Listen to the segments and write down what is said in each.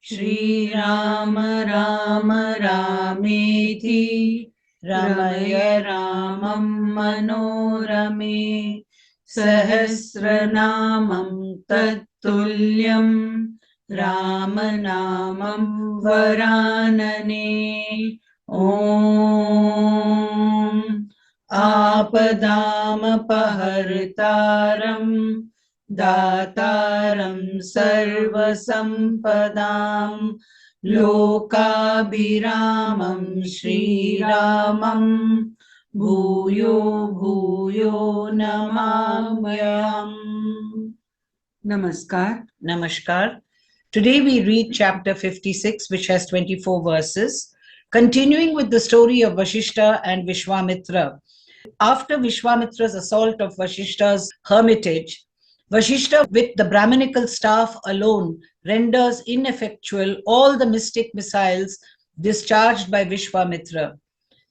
श्रीराम राम रामेति रमय रामं मनोरमे सहस्रनामं तत्तुल्यं रामनामं वरानने। ॐ आपदामपहर्तारं दातारं सर्वसम्पदां लोकाभिरामं श्रीरामं भूयो भूयो नमाम्यहम्। Namaskar. Today we read chapter 56, which has 24 verses, continuing with the story of Vasistha and Vishwamitra. After Vishwamitra's assault of Vasistha's hermitage, Vasistha, with the Brahmanical staff alone, renders ineffectual all the mystic missiles discharged by Vishwamitra,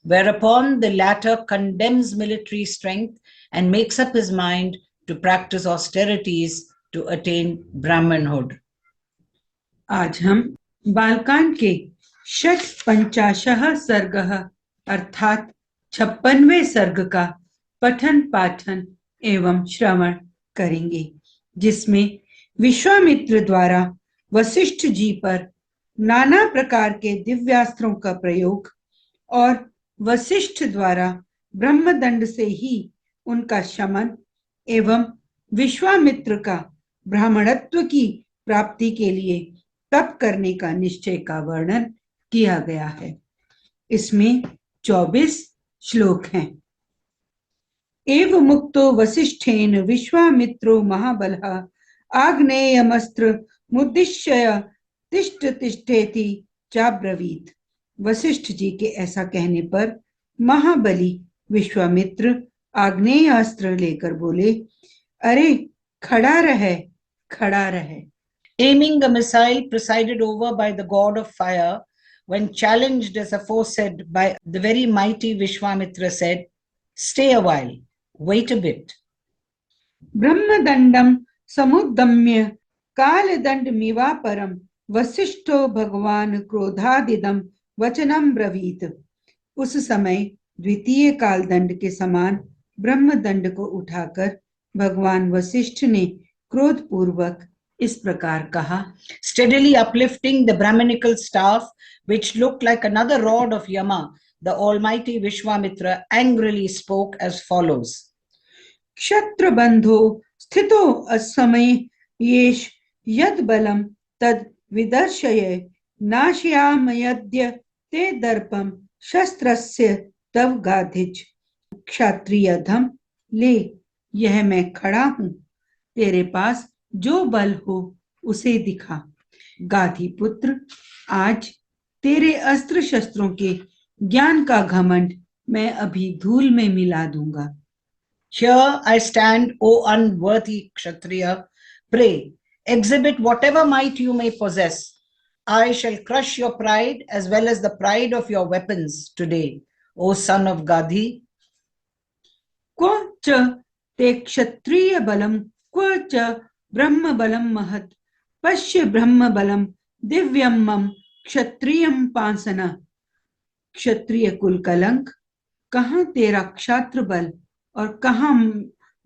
whereupon the latter condemns military strength and makes up his mind to practice austerities to attain Brahmanhood. आज हम बालकांड के षट पंचाशः सर्गः अर्थात 56वें सर्ग का पठन पाठन एवं श्रवण करेंगे, जिसमें विश्वामित्र द्वारा वशिष्ठ जी पर नाना प्रकार के दिव्यास्त्रों का प्रयोग और वशिष्ठ द्वारा ब्रह्मदंड से ही उनका शमन एवं विश्वामित्र का ब्राह्मणत्व की प्राप्ति के लिए तप करने का निश्चय का वर्णन किया गया है। इसमें 24 श्लोक हैं। एव मुक्तो वसिष्ठेन विश्वामित्रो महाबलः आग्नेयमस्त्र मुद्दिश्य तिष्ठ तिष्ठेति चाब्रवीत। वशिष्ठ जी के ऐसा कहने पर महाबली विश्वामित्र आग्नेय अस्त्र लेकर बोले, अरे खड़ा रहे, खड़ा रहे। Aiming a missile presided over by the god of fire, when challenged as aforesaid by the very mighty Vishwamitra, said, stay a while, wait a bit. ब्रह्मदंडम समुद्दम्य कालदंड मिवापरम वसिष्ठो भगवान क्रोधादिदम वचनम ब्रवीत। उस समय द्वितीय कालदंड के समान ब्रह्मदंड को उठाकर भगवान वशिष्ठ ने क्रोध पूर्वक इस प्रकार कहा। Steadily uplifting the Brahmanical staff, which looked like another rod of Yama, the almighty Vishwamitra angrily spoke as follows. क्षत्र बंधो स्थितो असमय येष यद बलम तद विदर्शय नाश्याम यद्य ते दर्पम शस्त्रस्य तव गाधिज। क्षत्रिय धम, ले यह मैं खड़ा हूं, तेरे पास जो बल हो उसे दिखा। गाधी पुत्र, आज तेरे अस्त्र शस्त्रों के ज्ञान का घमंड मैं अभी धूल में मिला दूंगा। Here I stand, O unworthy Kshatriya. Pray, exhibit whatever might you may possess. I shall crush your pride as well as the pride of your weapons today, O son of Gadhi. क्व च ते क्षत्रिय बलम क्व च ब्रह्म बलम महत् पश्य ब्रह्म बलम दिव्यम मम क्षत्रियम पांसना। क्षत्रिय कुल कलंक, कहाँ तेरा क्षात्र बल और कहाँ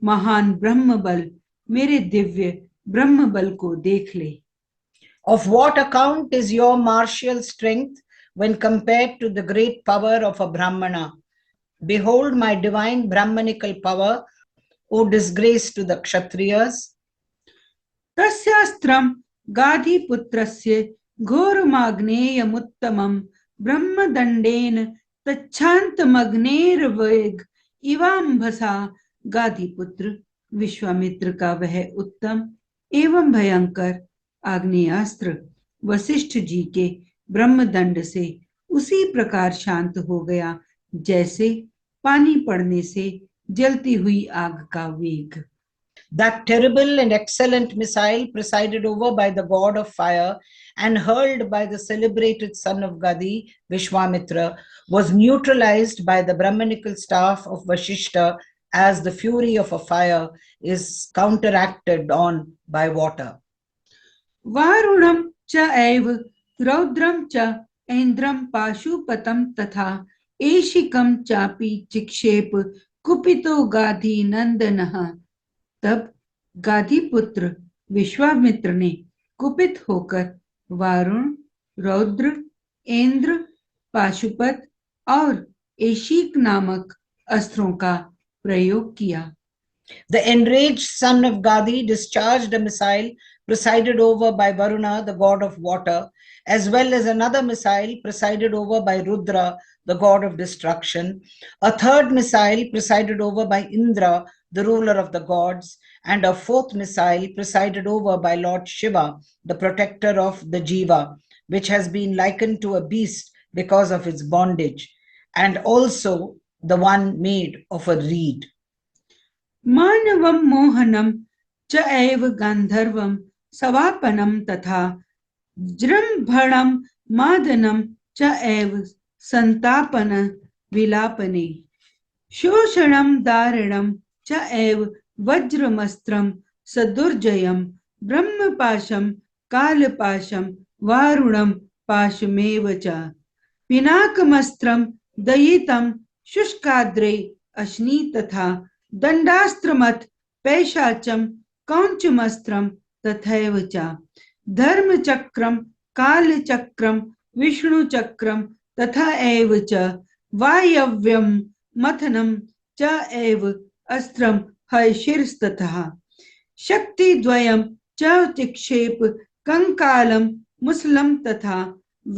महान ब्रह्म बल, मेरे दिव्य ब्रह्म बल को देख ले। Of what account is your martial strength when compared to the great power of a Brahmana? Behold my divine Brahmanical power, O disgrace to the Kshatriyas. तस्यास्त्रम Gandhi पुत्रस्य घोरमाग्नेयमुत्तमं ब्रह्मदंडेन तच्छान्तमग्नेर्वेग इवाम्भसा। गाधी पुत्र विश्वामित्र का वह उत्तम एवं भयंकर आग्नेयास्त्र वशिष्ठ जी के ब्रह्मदंड से उसी प्रकार शांत हो गया जैसे पानी पड़ने से जलती हुई आग का वेग। That terrible and excellent missile presided over by the god of fire and hurled by the celebrated son of Gadi, Vishwamitra, was neutralized by the Brahmanical staff of Vasistha as the fury of a fire is counteracted on by water. वारुणम च एव रौद्रम च ऐन्द्रम पाशुपतम तथा एशिकम चापि चिक्षेप कुपितो गाधी नंदनः। तब गाधी पुत्र विश्वामित्र ने कुपित होकर वारुण, रौद्र, इंद्र, पाशुपत और एशिक नामक अस्त्रों का प्रयोग किया। The enraged son of Gadi discharged a missile presided over by Varuna, the god of water, as well as another missile presided over by Rudra, the god of destruction, a third missile presided over by Indra, the ruler of the gods, and a fourth missile presided over by Lord Shiva, the protector of the Jiva, which has been likened to a beast because of its bondage, and also the one made of a reed. मानवम Mohanam च एव गांधर्वम सवापनम तथा जृंभणम मादनम च एव संतापन विलापने शोषणम दारिणम च एव वज्रमस्त्रम सदुर्जयम ब्रह्मपाशम कालपाशम वारुणम पाशमेव च पिनाकमस्त्रम दयितम शुष्काद्रे अश्नि तथा दंडास्त्रमथ पैशाचम कौंचमस्त्रम तथैव च धर्मचक्रम कालचक्रम विष्णुचक्रम तथा एव च वायव्यम मथनम च एव अस्त्रम हयशिरस्ततः शक्तिद्वयम च चिक्षेप कंकालम मुसलम तथा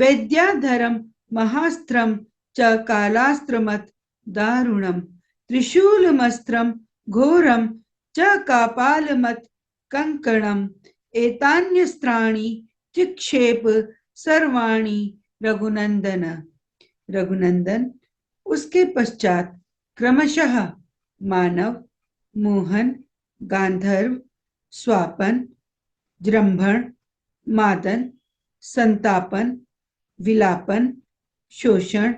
वैद्याधरम महास्त्रम च कालास्त्रमथ दारुणम त्रिशूलमस्त्रम घोरम च कापालमत कंकणम एतान्यस्त्राणि चिक्षेप सर्वाणि रघुनंदन। रघुनंदन उसके पश्चात क्रमशः मानव, मोहन, गांधर्व, स्वापन, जृंभण, मादन, संतापन, विलापन, शोषण,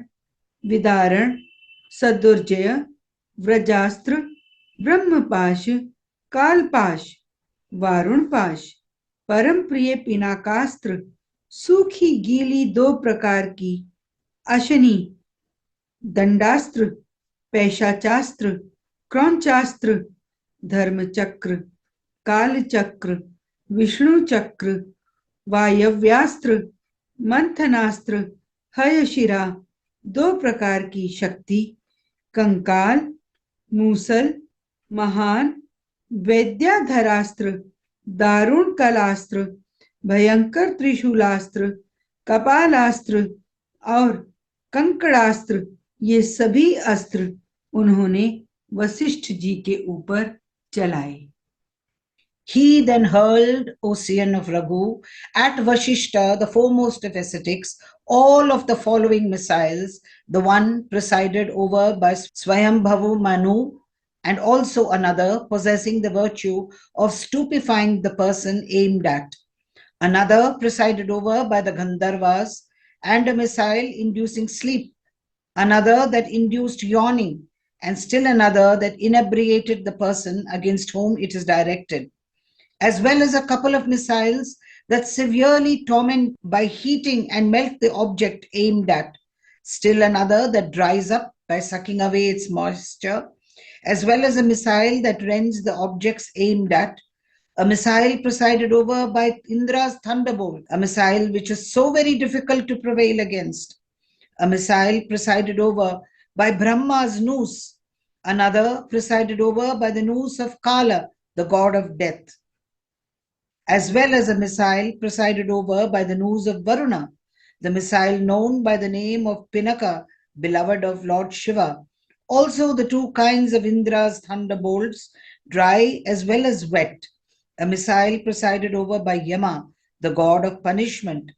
विदारण, सदुर्जय, व्रजास्त्र, ब्रह्मपाश, कालपाश, वारुणपाश, परम प्रिय पिनाकास्त्र, सूखी गीली दो प्रकार की अशनि, दंडास्त्र, पैशाचास्त्र, क्रौंचास्त्र, धर्मचक्र, कालचक्र, विष्णुचक्र, वायव्यास्त्र, मंथनास्त्र, हयशिरा, दो प्रकार की शक्ति, कंकाल, मूसल, महान, वैद्याधरास्त्र, दारुण कलास्त्र, भयंकर त्रिशूलास्त्र, कपालास्त्र और कंकड़ास्त्र, ये सभी अस्त्र उन्होंने वशिष्ठ जी के ऊपर चलाए। He then hurled, Ocean of Raghu, at Vasistha, the foremost of ascetics, all of the following missiles, the one presided over by Swayambhavu Manu, and also another possessing the virtue of stupefying the person aimed at, another presided over by the Gandharvas, and a missile inducing sleep, another that induced yawning, and still another that inebriated the person against whom it is directed, as well as a couple of missiles that severely torment by heating and melt the object aimed at, still another that dries up by sucking away its moisture, as well as a missile that rends the objects aimed at, a missile presided over by Indra's thunderbolt, a missile which is so very difficult to prevail against, a missile presided over by Brahma's noose, another presided over by the noose of Kala, the god of death, as well as a missile presided over by the noose of Varuna, the missile known by the name of Pinaka, beloved of Lord Shiva. Also the two kinds of Indra's thunderbolts, dry as well as wet, a missile presided over by Yama, the god of punishment,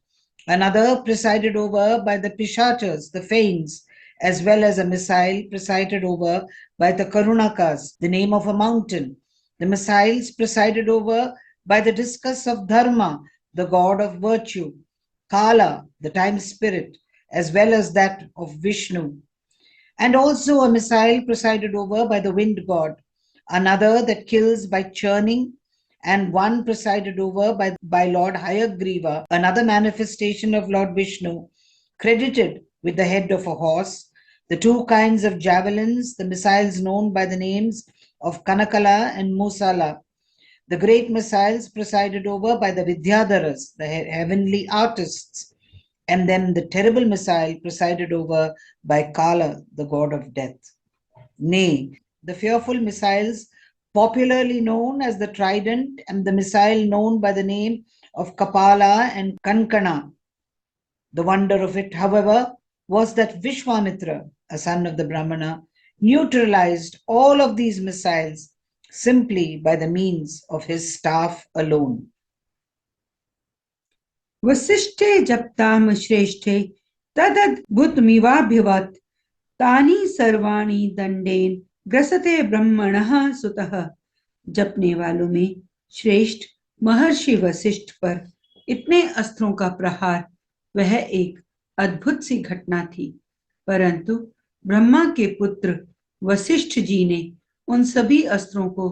another presided over by the Pishachas, the Fains, as well as a missile presided over by the Karunakas, the name of a mountain, the missiles presided over by the discus of Dharma, the god of virtue, Kala, the time spirit, as well as that of Vishnu, and also a missile presided over by the wind god, another that kills by churning, and one presided over by Lord Hayagriva, another manifestation of Lord Vishnu, credited with the head of a horse, the two kinds of javelins, the missiles known by the names of Kanakala and Musala, the great missiles presided over by the Vidyadharas, the heavenly artists, and then the terrible missile presided over by Kala, the god of death. Nay, the fearful missiles popularly known as the trident and the missile known by the name of Kapala and Kankana. The wonder of it, however, was that Vishwamitra, a son of the Brahmana, neutralized all of these missiles simply by the means of his staff alone. वसिष्ठे जप्ताम श्रेष्ठे तदद्भुतमिवाभ्यवत् तानि सर्वाणि दंडेन ग्रसते ब्रह्मणः सुतः। जपने वालों में श्रेष्ठ महर्षि वशिष्ठ पर इतने अस्त्रों का प्रहार वह एक अद्भुत सी घटना थी, परंतु ब्रह्मा के पुत्र वशिष्ठ जी ने उन सभी अस्त्रों को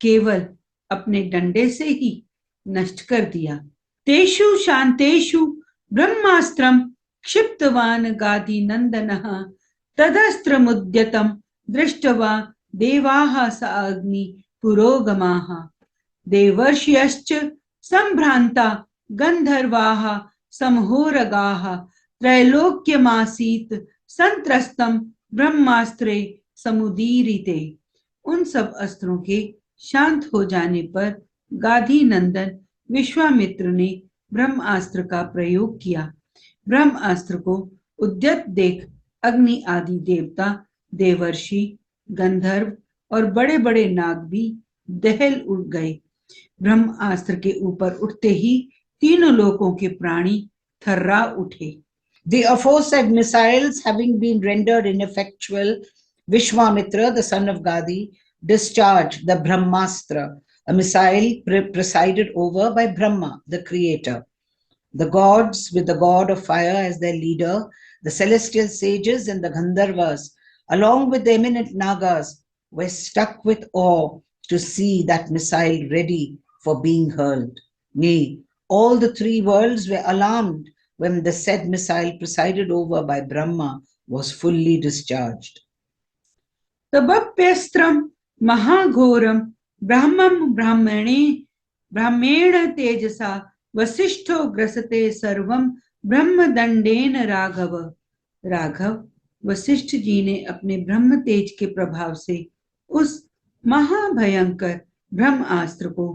केवल अपने डंडे से ही नष्ट कर दिया। तेषु शांतेषु ब्रह्मास्त्रम क्षिप्तवान गादी नंदनः तदस्त्रमुद्यतं दृष्ट्वा देवाः स अग्नि पुरोगमाः देवर्षयश्च संभ्रांता गंधर्वाः समहोरगाः त्रैलोक्यमासीत संत्रस्तं ब्रह्मास्त्रे समुदीरिते। उन सब अस्त्रों के शांत हो जाने पर गाधी नंदन विश्वामित्र ने ब्रह्मास्त्र का प्रयोग किया। ब्रह्मास्त्र को उद्यत देख अग्नि आदि देवता, देवर्षि, गंधर्व और बड़े बड़े नाग भी दहल उड़ गए। ब्रह्मास्त्र के ऊपर उठते ही तीनों लोकों के प्राणी थर्रा उठे। The aforesaid missiles having been rendered ineffectual, Vishwamitra, the son of Gadi, discharged the Brahmastra, a missile presided over by Brahma, the creator. The gods, with the god of fire as their leader, the celestial sages and the Gandharvas, along with the eminent Nagas, were struck with awe to see that missile ready for being hurled. Nay, all the three worlds were alarmed when the said missile presided over by Brahma was fully discharged. तबप्यस्त्रम महाघोरम ब्रह्मम ब्राह्मेण तेजसा वसिष्ठो ग्रसते सर्वम ब्रह्मदंडेन राघव। राघव वशिष्ठ जी ने अपने ब्रह्म तेज के प्रभाव से उस महाभयंकर ब्रह्मास्त्र को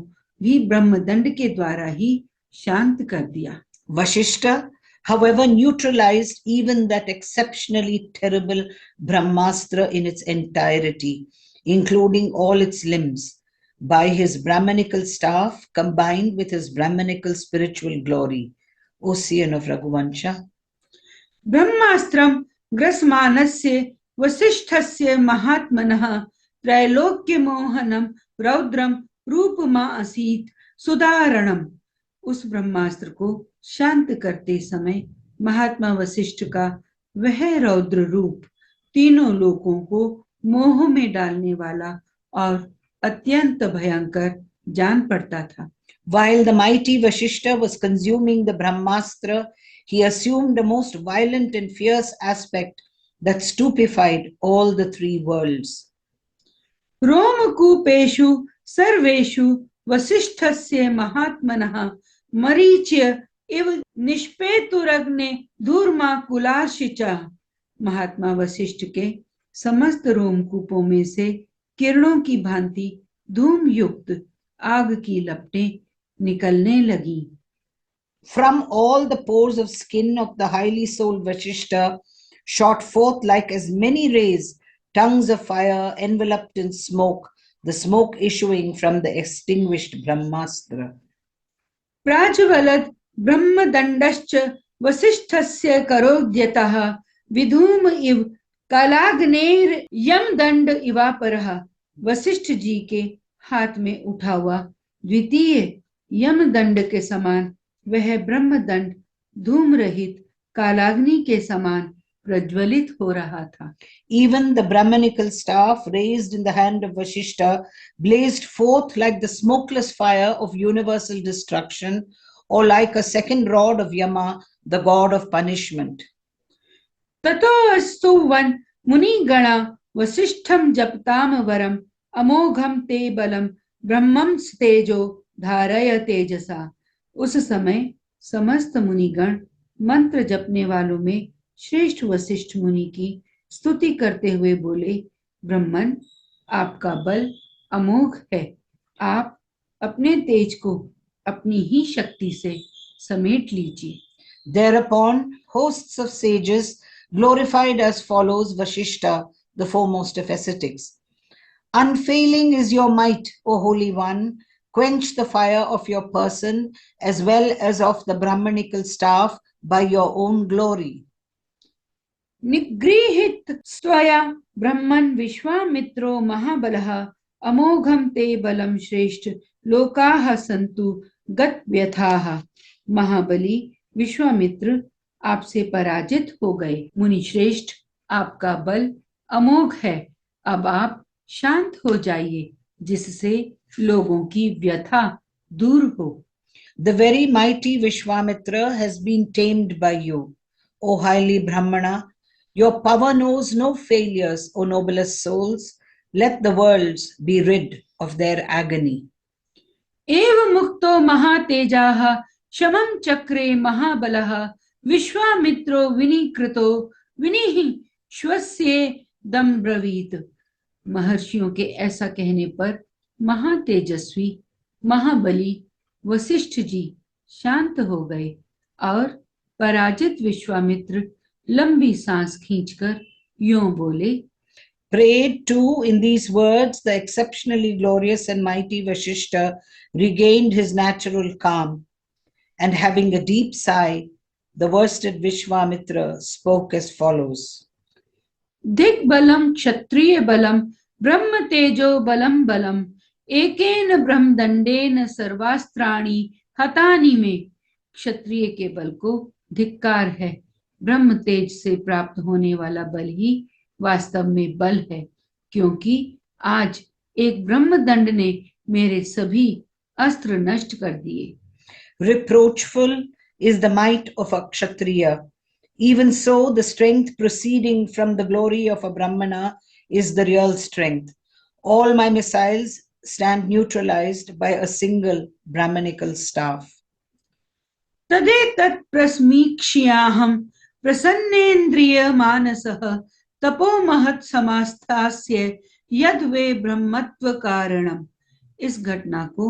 भी ब्रह्मदंड के द्वारा ही शांत कर दिया। Vasistha, however, neutralized even that exceptionally terrible Brahmastra in its entirety, including all its limbs, by his Brahmanical staff combined with his Brahmanical spiritual glory. Ocean of Raghuvansha. ब्रह्मास्त्रम ग्रसमानस्य वसिष्ठस्य महात्मनः त्रैलोक्य मोहनम रौद्रम रूपमा असीत सुदारणम। उस ब्रह्मास्त्र को शांत करते समय महात्मा वशिष्ठ का वह रौद्र रूप तीनों लोकों को मोह में डालने वाला और अत्यंत भयंकर जान पड़ता था। While the mighty Vasistha was consuming the Brahmastra, he assumed a most violent and fierce aspect that stupefied all the three worlds. रोमकूपेषु सर्वेषु वसिष्ठस्य महात्मनः मरीच्य इव निष्पेतुरग्ने धूर्माकुलार्षिचा। महात्मा वशिष्ठ के समस्त रोमकूपों में से किरणों की भांति धूम युक्त आग की लपटें निकलने लगी। From all the pores of skin of the highly souled Vasistha shot forth like as many rays, tongues of fire enveloped in smoke, the smoke issuing from the extinguished Brahmastra. प्राज्वलद ब्रह्मदंडश्च वसिष्ठस्य करोद्यतः विधूम इव कालाग्नेर यमदंड इवापरः। वशिष्ठ जी के हाथ में उठा हुआ द्वितीय यमदंड के समान वह ब्रह्मदंड धूम रहित कालाग्नि के समान प्रज्वलित हो रहा था। Even the Brahmanical staff raised in the hand of Vasistha blazed forth like the smokeless fire of universal destruction, or like a second rod of Yama, the god of punishment. ततो अस्तु वन मुनिगणा वसिष्ठम जपताम वरम अमोघम ते बलम ब्रह्मम तेजो धारय तेजसा। उस समय समस्त मुनिगण मंत्र जपने वालों में श्रेष्ठ वशिष्ठ मुनि की स्तुति करते हुए बोले, ब्रह्मन, आपका बल अमोघ है, आप अपने तेज को अपनी ही शक्ति से समेट लीजिए। Thereupon, hosts of sages glorified as follows Vasistha, the foremost of ascetics. Unfailing is your might, O Holy One. Quench the fire of your person as well as of the Brahmanical staff by your own glory. निगृहीत स्वया ब्रह्मन् विश्वामित्रो महाबलः अमोघम ते बलम श्रेष्ठ लोकाः सन्तु गत व्यथाः। महाबली विश्वामित्र आपसे पराजित हो गए। मुनि श्रेष्ठ, आपका बल अमोघ है, अब आप शांत हो जाइए, जिससे लोगों की व्यथा दूर हो। The very mighty Vishwamitra has been tamed by you, O highly Brahmana. Your power knows no failures, O noblest souls. Let the worlds be rid of their agony. एव मुक्तो महातेजाः शमं चक्रे महाबलः विश्वामित्रो विनीकृतो विनिः श्वस्येदं ब्रवीत। महर्षियों के ऐसा कहने पर महातेजस्वी महाबली वशिष्ठ जी शांत हो गए और पराजित विश्वामित्र लंबी सांस खींचकर यूं बोले, Prayed to in these words, the exceptionally glorious and mighty Vasistha regained his natural calm, and having a deep sigh, the worsted Vishwamitra spoke as follows. दिग्बलं क्षत्रिय बलं ब्रह्म तेजो बलं बलम एकेन ब्रह्मदंडेन सर्वास्त्राणि हतानि में। क्षत्रिय के बल को धिक्कार है, ब्रह्म तेज से प्राप्त होने वाला बल ही वास्तव में बल है, क्योंकि आज एक ब्रह्मदंड ने मेरे सभी अस्त्र नष्ट कर दिए। Reproachful is the might of a Kshatriya. Even so, the strength proceeding from the glory of a Brahmana is the real strength. All my missiles stand neutralized by a single Brahmanical staff. तदेतत् प्रस्मीक्ष्याहं प्रसन्नेन्द्रिय मानसः तपो महत् समास्थास्य यद वे ब्रह्मत्व कारणम। इस घटना को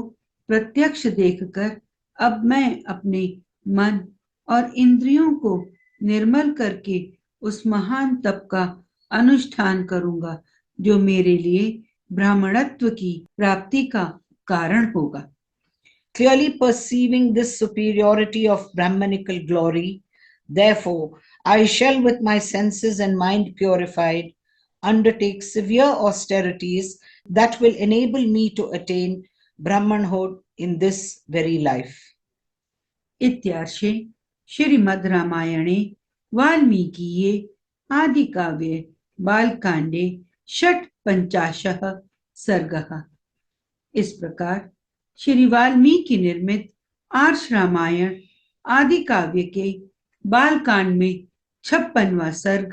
प्रत्यक्ष देखकर अब मैं अपने मन और इंद्रियों को निर्मल करके उस महान तप का अनुष्ठान करूंगा, जो मेरे लिए ब्राह्मणत्व की प्राप्ति का कारण होगा। Clearly perceiving this superiority of Brahmanical glory, therefore, I shall, with my senses and mind purified, undertake severe austerities that will enable me to attain Brahmanhood in this very life. इत्यार्षे श्रीमद् रामायणे वाल्मीकिये आदिकाव्ये बालकांडे षट्पञ्चाशः सर्गः। इस प्रकार श्री वाल्मीकि निर्मित आर्ष रामायण आदि काव्य के बालकांड में 56वां सर्ग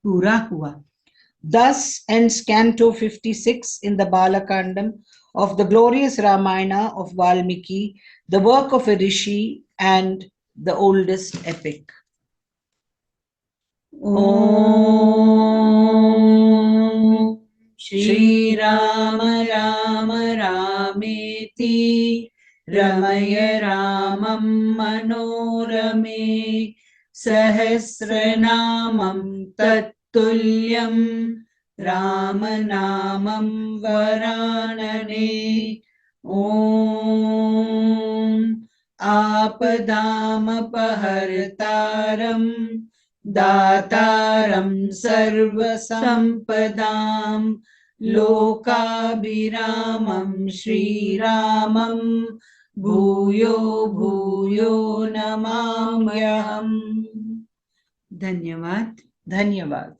पूरा हुआ। Thus ends Canto 56 in the Balakandam of the glorious Ramayana of Valmiki, the work of a rishi and the oldest epic. Om Shri Rama Rama Rameti Ramaya Ramam Manorame Sahasranamam Tattulyam Ramanamam Varanane. Om Apadamapahartaram Dataram Sarvasampadam Lokabhiramam Shri Ramam Bhuyo Bhuyo Namamyaham. धन्यवाद। धन्यवाद।